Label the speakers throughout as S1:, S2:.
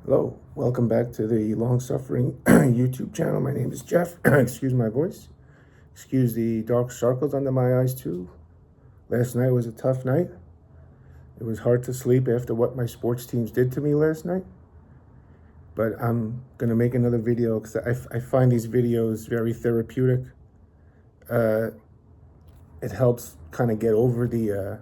S1: Hello, welcome back to the long-suffering YouTube channel. My name is Jeff. Excuse my voice. Excuse the dark circles under my eyes too. Last night was a tough night. It was hard to sleep after what my sports teams did to me last night. But I'm going to make another video because I find these videos very therapeutic. It helps kind of get over the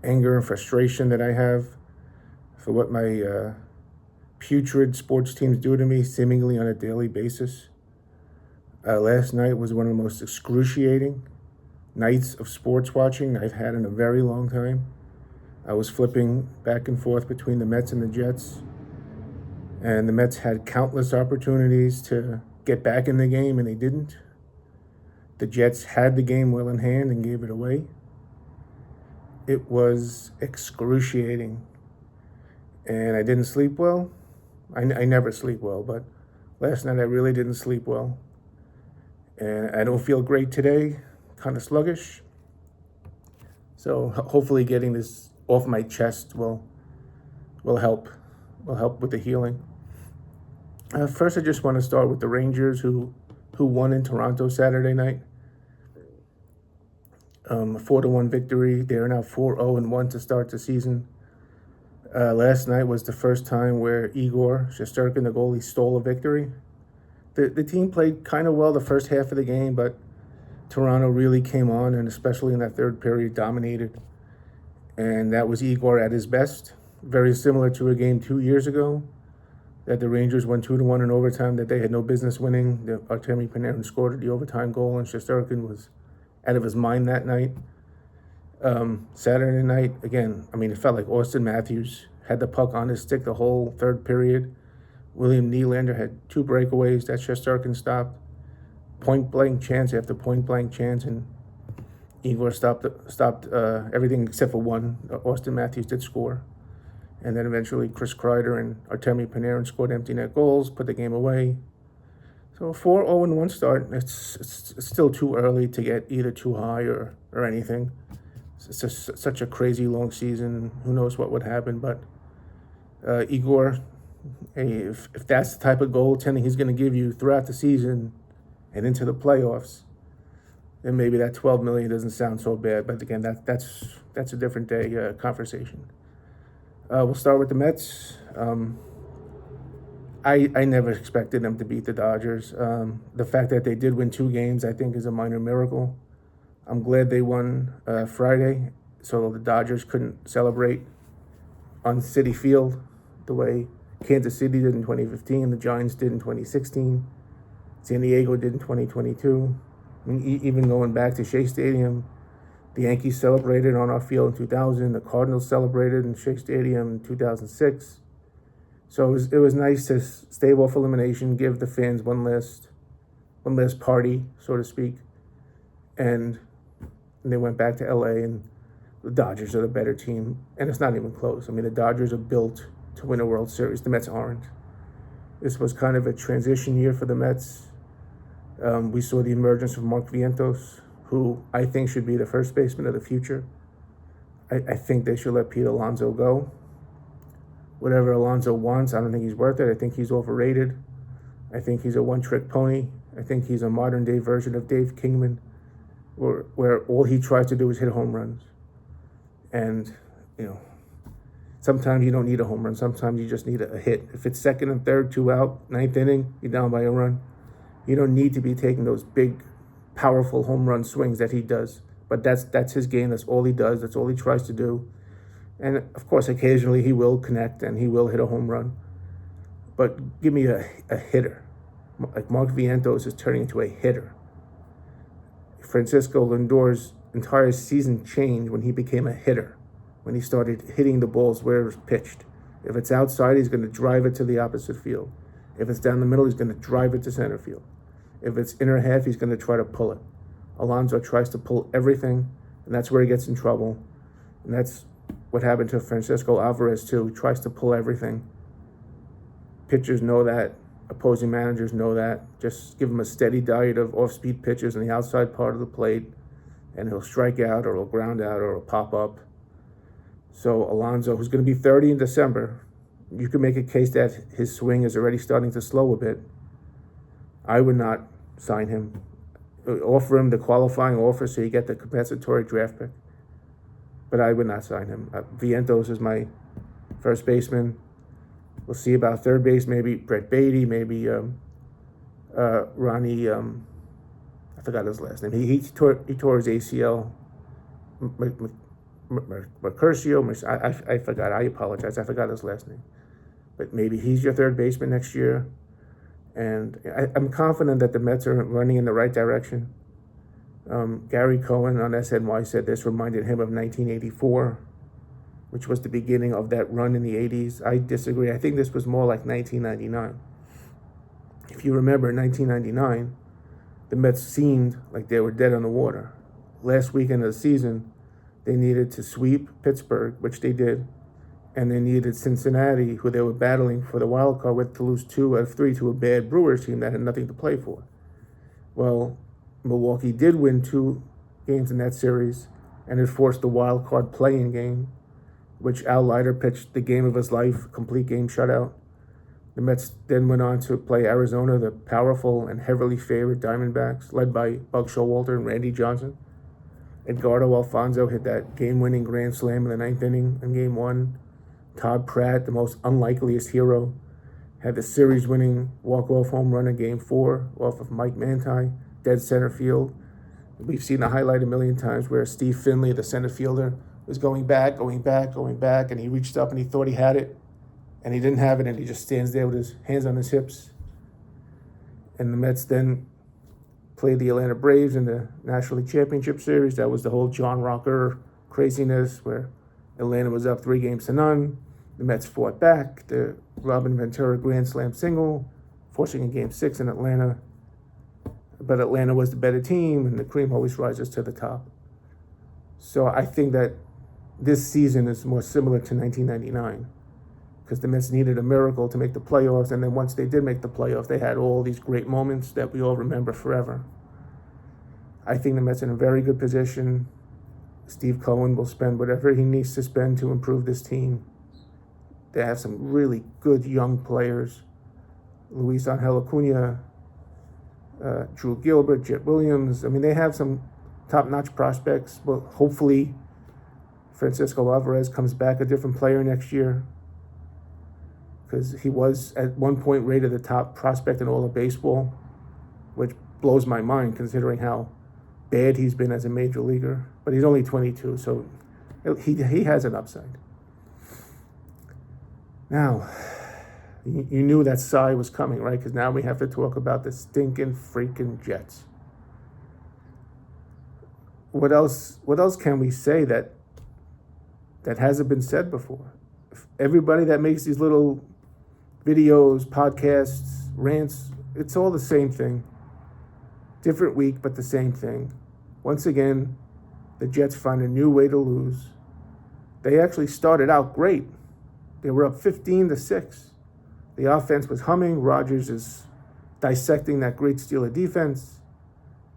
S1: anger and frustration that I have for what my putrid sports teams do to me seemingly on a daily basis. Last night was one of the most excruciating nights of sports watching I've had in a very long time. I was flipping back and forth between the Mets and the Jets, and the Mets had countless opportunities to get back in the game, and they didn't. The Jets had the game well in hand and gave it away. It was excruciating, and I didn't sleep well. I never sleep well, but last night I really didn't sleep well. And I don't feel great today, kind of sluggish. So hopefully getting this off my chest will help with the healing. First, I just want to start with the Rangers who won in Toronto Saturday night. 4-1 victory. They are now 4-0-1 to start the season. Last night was the first time where Igor Shesterkin, the goalie, stole a victory. The team played kind of well the first half of the game, but Toronto really came on, and especially in that third period, dominated. And that was Igor at his best. Very similar to a game 2 years ago that the Rangers won 2-1 in overtime that they had no business winning. Artemi Panarin scored the overtime goal, and Shesterkin was out of his mind that night. Saturday night, again, it felt like Austin Matthews had the puck on his stick the whole third period. William Nylander had 2 breakaways that Shesterkin stopped. Point-blank chance after point-blank chance, and Igor stopped everything except for one. Austin Matthews did score. And then eventually Chris Kreider and Artemi Panarin scored empty net goals, put the game away. So 4-0-1 start. It's still too early to get either too high or anything. It's just such a crazy long season. Who knows what would happen, but Igor, if that's the type of goaltending he's going to give you throughout the season and into the playoffs, then maybe that $12 million doesn't sound so bad. But again, that's a different day conversation. We'll start with the Mets. I never expected them to beat the Dodgers. The fact that they did win 2 games, I think, is a minor miracle. I'm glad they won Friday, so the Dodgers couldn't celebrate on Citi Field the way Kansas City did in 2015, the Giants did in 2016, San Diego did in 2022. Even going back to Shea Stadium, the Yankees celebrated on our field in 2000. The Cardinals celebrated in Shea Stadium in 2006. So it was nice to stave off elimination, give the fans one last party, so to speak, and they went back to LA, and the Dodgers are the better team, and it's not even close. The Dodgers are built to win a World Series. The Mets aren't. This was kind of a transition year for the Mets. We saw the emergence of Mark Vientos, who I think should be the first baseman of the future. I think they should let Pete Alonso go. Whatever Alonso wants, I don't think he's worth it. I think he's overrated. I think he's a one-trick pony. I think he's a modern-day version of Dave Kingman, where all he tries to do is hit home runs. And, sometimes you don't need a home run. Sometimes you just need a hit. If it's second and third, 2 out, 9th inning, you're down by a run. You don't need to be taking those big, powerful home run swings that he does. But that's his game. That's all he does. That's all he tries to do. And, of course, occasionally he will connect and he will hit a home run. But give me a hitter. Like Mark Vientos is turning into a hitter. Francisco Lindor's entire season changed when he became a hitter, when he started hitting the balls where it's pitched. If it's outside, he's going to drive it to the opposite field. If it's down the middle, he's going to drive it to center field. If it's inner half, he's going to try to pull it. Alonso tries to pull everything, and that's where he gets in trouble. And that's what happened to Francisco Alvarez, too. He tries to pull everything. Pitchers know that. Opposing managers know that. Just give him a steady diet of off-speed pitches on the outside part of the plate, and he'll strike out, or he'll ground out, or he'll pop up. So Alonso, who's going to be 30 in December, You can make a case that his swing is already starting to slow a bit. I would not sign him. Offer him the qualifying offer so you get the compensatory draft pick. But I would not sign him. Vientos is my first baseman. We'll see about third base. Maybe Brett Beatty. Maybe Ronnie. I forgot his last name. He tore his ACL. Mercurcio. I forgot. I apologize. I forgot his last name. But maybe he's your third baseman next year. And I'm confident that the Mets are running in the right direction. Gary Cohen on SNY said this reminded him of 1984, which was the beginning of that run in the 80s. I disagree. I think this was more like 1999. If you remember, in 1999, the Mets seemed like they were dead on the water. Last weekend of the season, they needed to sweep Pittsburgh, which they did, and they needed Cincinnati, who they were battling for the wild card with, to lose 2 out of 3 to a bad Brewers team that had nothing to play for. Well, Milwaukee did win 2 games in that series, and it forced the wild card play-in game, which Al Leiter pitched the game of his life, complete game shutout. The Mets then went on to play Arizona, the powerful and heavily favored Diamondbacks, led by Buck Showalter and Randy Johnson. Edgardo Alfonso hit that game-winning grand slam in the 9th inning in Game 1. Todd Pratt, the most unlikeliest hero, had the series-winning walk-off home run in Game 4 off of Mike Manti, dead center field. We've seen the highlight a million times where Steve Finley, the center fielder, was going back, and he reached up and he thought he had it, and he didn't have it, and he just stands there with his hands on his hips. And the Mets then played the Atlanta Braves in the National League Championship Series. That was the whole John Rocker craziness where Atlanta was up 3-0. The Mets fought back. The Robin Ventura grand slam single, forcing a Game 6 in Atlanta. But Atlanta was the better team, and the cream always rises to the top. So I think that this season is more similar to 1999 because the Mets needed a miracle to make the playoffs, and then once they did make the playoffs, they had all these great moments that we all remember forever. I think the Mets are in a very good position. Steve Cohen will spend whatever he needs to spend to improve this team. They have some really good young players. Luis Angel Acuna, Drew Gilbert, Jet Williams. I mean, they have some top-notch prospects. Well, hopefully Francisco Alvarez comes back a different player next year because he was at one point rated the top prospect in all of baseball, which blows my mind considering how bad he's been as a major leaguer. But he's only 22, so he has an upside. Now, you knew that sigh was coming, right? Because now we have to talk about the stinking freaking Jets. What else can we say that hasn't been said before? Everybody that makes these little videos, podcasts, rants, it's all the same thing. Different week, but the same thing. Once again, the Jets find a new way to lose. They actually started out great. They were up 15-6. The offense was humming. Rodgers is dissecting that great Steeler defense.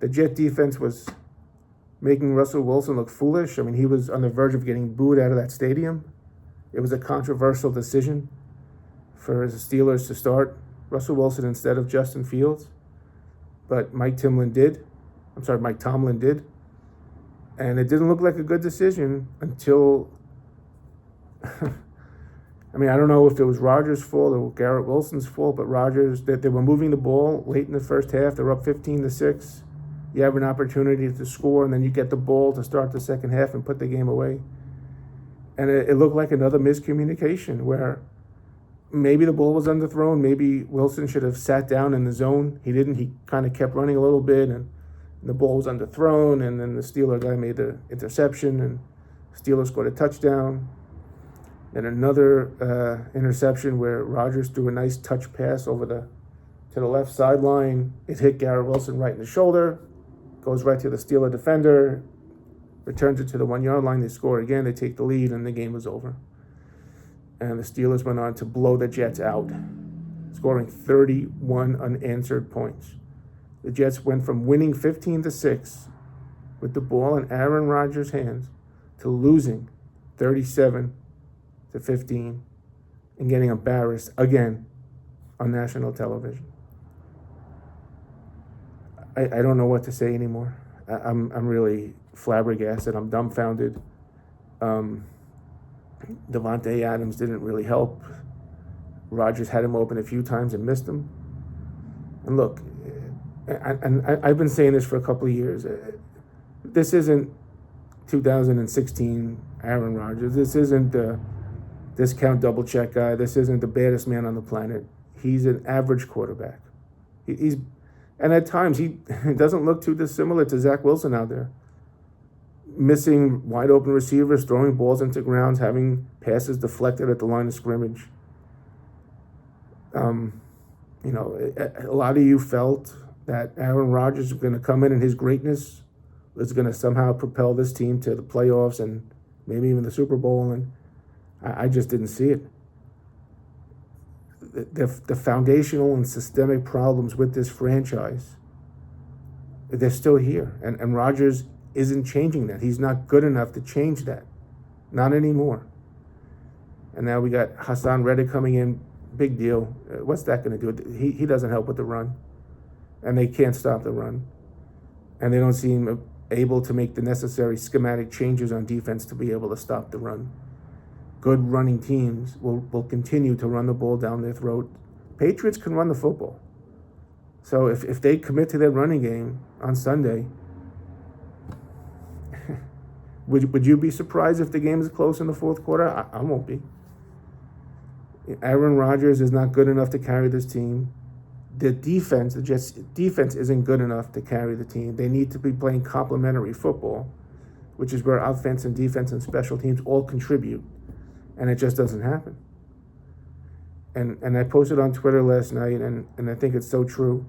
S1: The Jet defense was making Russell Wilson look foolish. I mean, he was on the verge of getting booed out of that stadium. It was a controversial decision for the Steelers to start Russell Wilson instead of Justin Fields. But Mike Tomlin did. And it didn't look like a good decision until... I mean, I don't know if it was Rodgers' fault or Garrett Wilson's fault, but Rodgers, they were moving the ball late in the first half. They're up 15-6. You have an opportunity to score, and then you get the ball to start the second half and put the game away. And it looked like another miscommunication where maybe the ball was underthrown. Maybe Wilson should have sat down in the zone. He didn't. He kind of kept running a little bit, and the ball was underthrown, and then the Steeler guy made the interception, and Steelers scored a touchdown. And another interception where Rodgers threw a nice touch pass over to the left sideline. It hit Garrett Wilson right in the shoulder, goes right to the Steeler defender, returns it to the 1-yard line. They score again. They take the lead, and the game was over. And the Steelers went on to blow the Jets out, scoring 31 unanswered points. The Jets went from winning 15-6 with the ball in Aaron Rodgers' hands to losing 37-15 and getting embarrassed again on national television. I don't know what to say anymore. I'm really flabbergasted. I'm dumbfounded. Davante Adams didn't really help. Rodgers had him open a few times and missed him. And look, I've been saying this for a couple of years. This isn't 2016 Aaron Rodgers. This isn't the discount double check guy. This isn't the baddest man on the planet. He's an average quarterback. And at times he doesn't look too dissimilar to Zach Wilson out there. Missing wide open receivers, throwing balls into grounds, having passes deflected at the line of scrimmage. A lot of you felt that Aaron Rodgers was going to come in and his greatness was going to somehow propel this team to the playoffs and maybe even the Super Bowl, and I just didn't see it. The foundational and systemic problems with this franchise, they're still here, and Rodgers isn't changing that. He's not good enough to change that. Not anymore. And now we got Hassan Reddick coming in. Big deal. What's that going to do? He doesn't help with the run. And they can't stop the run. And they don't seem able to make the necessary schematic changes on defense to be able to stop the run. Good running teams will continue to run the ball down their throat. Patriots can run the football. So if they commit to their running game on Sunday, would you be surprised if the game is close in the fourth quarter? I won't be. Aaron Rodgers is not good enough to carry this team. The Jets defense isn't good enough to carry the team. They need to be playing complementary football, which is where offense and defense and special teams all contribute. And it just doesn't happen. And I posted on Twitter last night, and I think it's so true.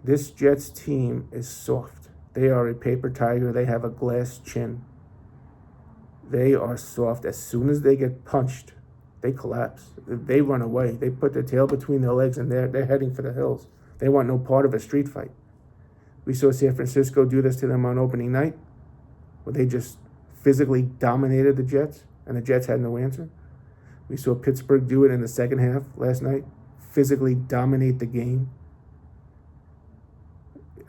S1: This Jets team is soft. They are a paper tiger. They have a glass chin. They are soft. As soon as they get punched, they collapse. They run away. They put their tail between their legs, and they're heading for the hills. They want no part of a street fight. We saw San Francisco do this to them on opening night, where they just physically dominated the Jets, and the Jets had no answer. We saw Pittsburgh do it in the second half last night, physically dominate the game.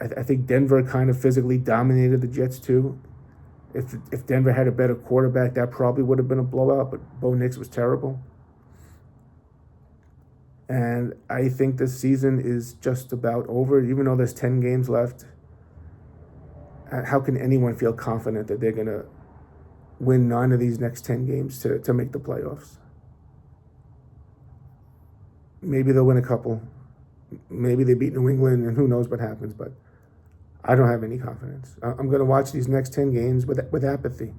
S1: I think Denver kind of physically dominated the Jets too. If Denver had a better quarterback, that probably would have been a blowout, but Bo Nix was terrible. And I think this season is just about over, even though there's 10 games left. How can anyone feel confident that they're going to win 9 of these next 10 games to make the playoffs? Maybe they'll win a couple. Maybe they beat New England, and who knows what happens, but I don't have any confidence. I'm going to watch these next 10 games with apathy,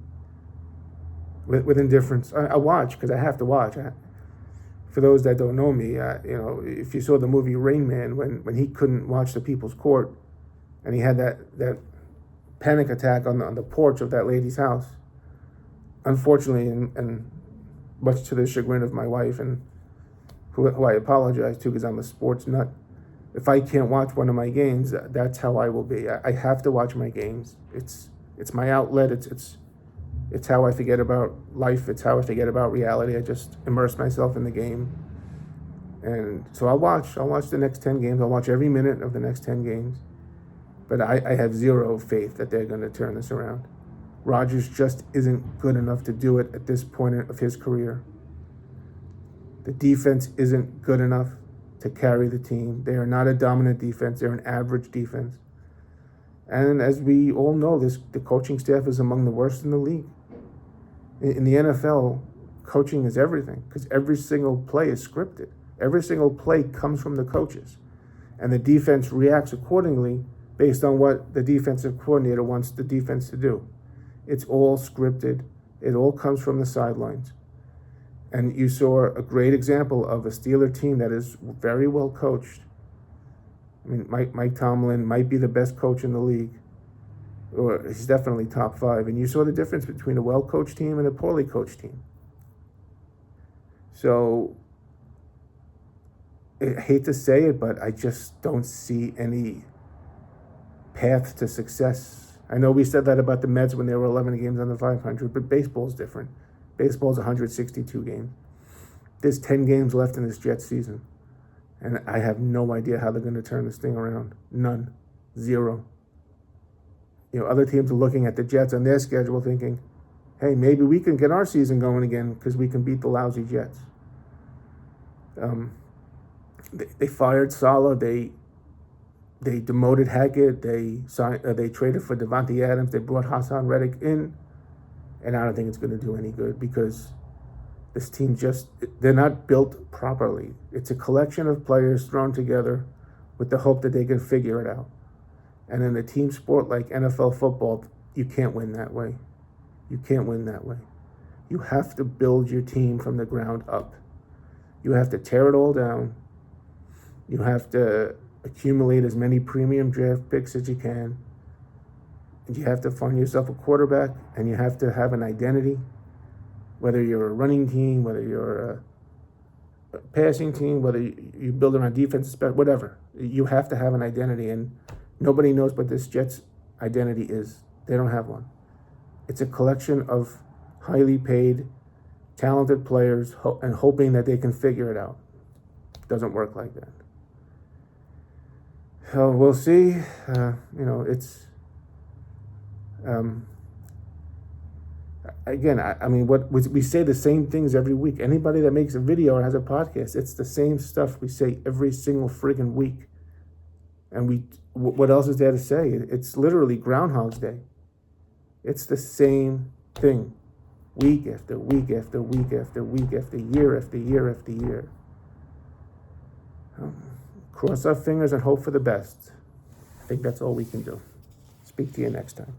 S1: with indifference. I watch because I have to watch. For those that don't know me, if you saw the movie Rain Man, when he couldn't watch The People's Court, and he had that panic attack on the porch of that lady's house, unfortunately, and much to the chagrin of my wife, and who I apologize to because I'm a sports nut, if I can't watch one of my games, that's how I will be. I have to watch my games. It's my outlet. It's how I forget about life. It's how I forget about reality. I just immerse myself in the game. And so I'll watch the next 10 games. I'll watch every minute of the next 10 games. But I have zero faith that they're going to turn this around. Rodgers just isn't good enough to do it at this point of his career. The defense isn't good enough to carry the team. They are not a dominant defense. They're an average defense. And as we all know, the coaching staff is among the worst in the league. In the NFL, coaching is everything because every single play is scripted. Every single play comes from the coaches. And the defense reacts accordingly based on what the defensive coordinator wants the defense to do. It's all scripted. It all comes from the sidelines. And you saw a great example of a Steeler team that is very well coached. I mean, Mike Tomlin might be the best coach in the league, or he's definitely top 5. And you saw the difference between a well-coached team and a poorly coached team. So, I hate to say it, but I just don't see any path to success. I know we said that about the Mets when they were 11 games under 500, but baseball's different. Baseball's 162 games. There's 10 games left in this Jets season, and I have no idea how they're going to turn this thing around. None. Zero. Other teams are looking at the Jets on their schedule thinking, hey, maybe we can get our season going again because we can beat the lousy Jets. They fired Saleh. They demoted Hackett. They traded for Devontae Adams. They brought Hassan Reddick in, and I don't think it's going to do any good because this team they're not built properly. It's a collection of players thrown together with the hope that they can figure it out. And in a team sport like NFL football, you can't win that way. You can't win that way. You have to build your team from the ground up. You have to tear it all down. You have to accumulate as many premium draft picks as you can. And you have to find yourself a quarterback, and you have to have an identity, whether you're a running team, whether you're a passing team, whether you build around defense, whatever. You have to have an identity, and nobody knows what this Jets identity is. They don't have one. It's a collection of highly paid, talented players and hoping that they can figure it out. It doesn't work like that. So we'll see. It's again. I mean, what we say the same things every week. Anybody that makes a video or has a podcast, it's the same stuff we say every single friggin' week. And what else is there to say? It's literally Groundhog's Day. It's the same thing, week after week after week after week after year after year after year. Cross our fingers and hope for the best. I think that's all we can do. Speak to you next time.